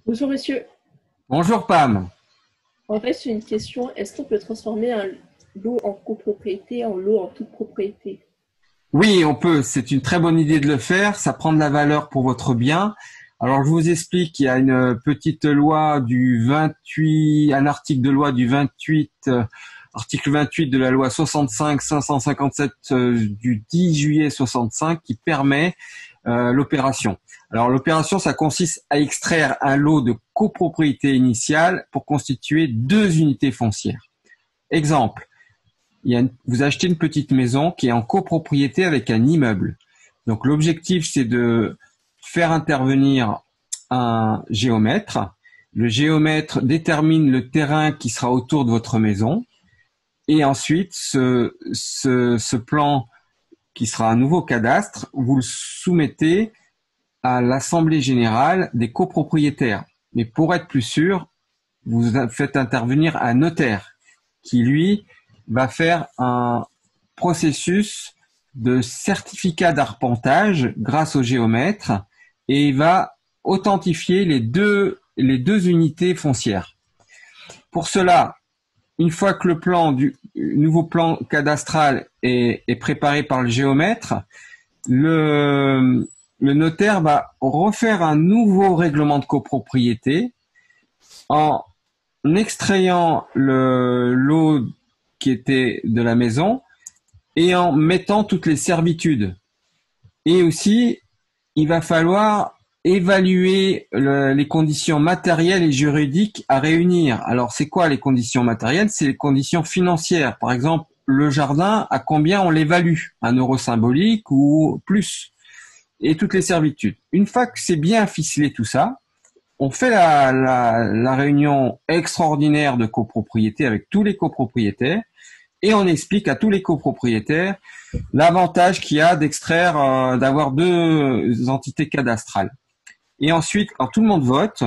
Bonjour monsieur. Bonjour Pam. En fait, j'ai une question. Est-ce qu'on peut transformer un lot en copropriété en lot en toute propriété? Oui, on peut. C'est une très bonne idée de le faire. Ça prend de la valeur pour votre bien. Alors, je vous explique. Il y a une petite loi du 28, un article de loi du 28, article 28 de la loi 65-557 du 10 juillet 65 qui permet l'opération. Alors, l'opération, ça consiste à extraire un lot de copropriété initiale pour constituer deux unités foncières. Exemple. Vous achetez une petite maison qui est en copropriété avec un immeuble. Donc l'objectif, c'est de faire intervenir un géomètre. Le géomètre détermine le terrain qui sera autour de votre maison. Et ensuite, ce plan qui sera un nouveau cadastre, vous le soumettez à l'Assemblée générale des copropriétaires. Mais pour être plus sûr, vous faites intervenir un notaire qui, lui, va faire un processus de certificat d'arpentage grâce au géomètre et il va authentifier les deux unités foncières. Pour cela, une fois que le plan du nouveau plan cadastral est préparé par le géomètre, le notaire va refaire un nouveau règlement de copropriété en extrayant le lot qui était de la maison et en mettant toutes les servitudes. Et aussi, il va falloir évaluer les conditions matérielles et juridiques à réunir. Alors, c'est quoi les conditions matérielles? C'est les conditions financières. Par exemple, le jardin, à combien on l'évalue? 1 euro symbolique ou plus? Et toutes les servitudes. Une fois que c'est bien ficelé tout ça, on fait la réunion extraordinaire de copropriété avec tous les copropriétaires et on explique à tous les copropriétaires l'avantage qu'il y a d'extraire, d'avoir deux entités cadastrales. Et ensuite, quand tout le monde vote,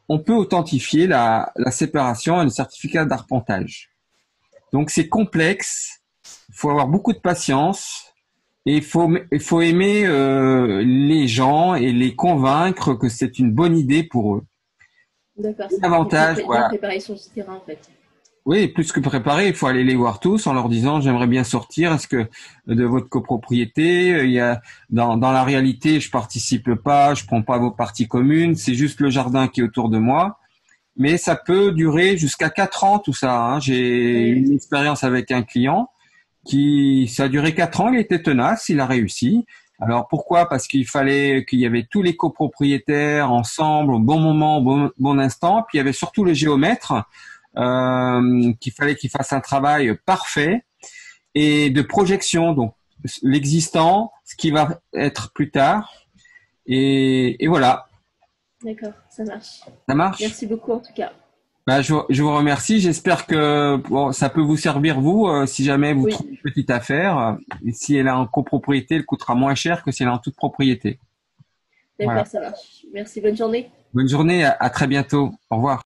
on peut authentifier la séparation et le certificat d'arpentage. Donc c'est complexe, il faut avoir beaucoup de patience et il faut aimer les gens et les convaincre que c'est une bonne idée pour eux. D'accord, c'est L'avantage, bien voilà. préparer son terrain en fait. Oui, plus que préparer, il faut aller les voir tous en leur disant j'aimerais bien sortir. Est-ce que de votre copropriété, il y a dans la réalité, je participe pas, je prends pas vos parties communes, c'est juste le jardin qui est autour de moi. Mais ça peut durer jusqu'à 4 ans tout ça, hein. J'ai eu Oui, une expérience avec un client qui ça a duré 4 ans, il était tenace, il a réussi. Alors pourquoi? Parce qu'il y avait tous les copropriétaires ensemble au bon moment, au bon instant, puis il y avait surtout le géomètre qu'il fallait qu'il fasse un travail parfait et de projection, donc l'existant, ce qui va être plus tard, et voilà, d'accord, ça marche. ça marche. Merci beaucoup en tout cas. Bah, je vous remercie. J'espère que bon, ça peut vous servir vous si jamais vous Oui, trouvez une petite affaire. Et si elle est en copropriété, elle coûtera moins cher que si elle est en toute propriété. Voilà. d'accord, ça marche. Merci, bonne journée. Bonne journée, à très bientôt. Au revoir.